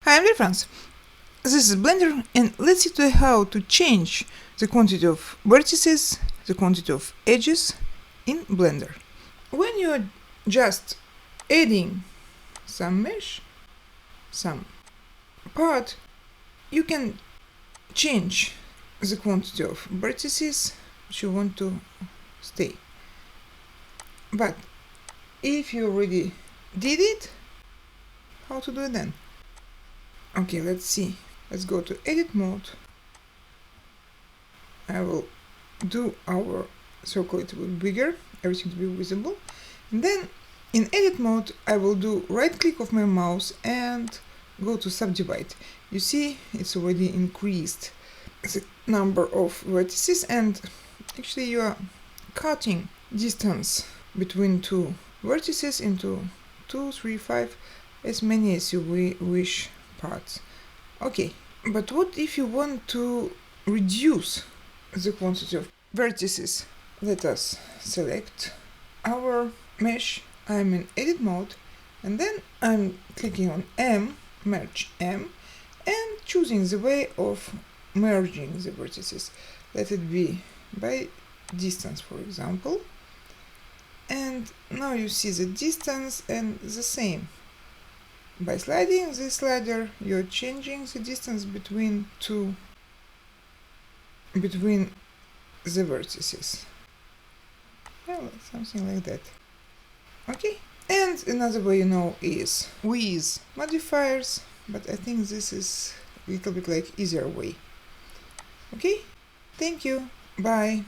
Hi, I'm dear friends. This is Blender, and let's see today how to change the quantity of vertices, the quantity of edges in Blender. When you're just adding some mesh, some part, you can change the quantity of vertices which you want to stay. But if you already did it, how to do it then? Okay, let's see. Let's go to edit mode. I will do our circle a little bit bigger, everything to be visible. And then in edit mode, I will do right click of my mouse and go to subdivide. You see, it's already increased the number of vertices, and actually you are cutting distance between two vertices into 2, 3, 5, as many as you wish parts. Okay, but what if you want to reduce the quantity of vertices? Let us select our mesh. I'm in edit mode, and then I'm clicking on M, merge M, and choosing the way of merging the vertices. Let it be by distance, for example. And now you see the distance and the same. By sliding this slider, you're changing the distance between the vertices. Well, something like that. Okay. And another way is with modifiers, but I think this is a little bit like easier way. Okay. Thank you. Bye.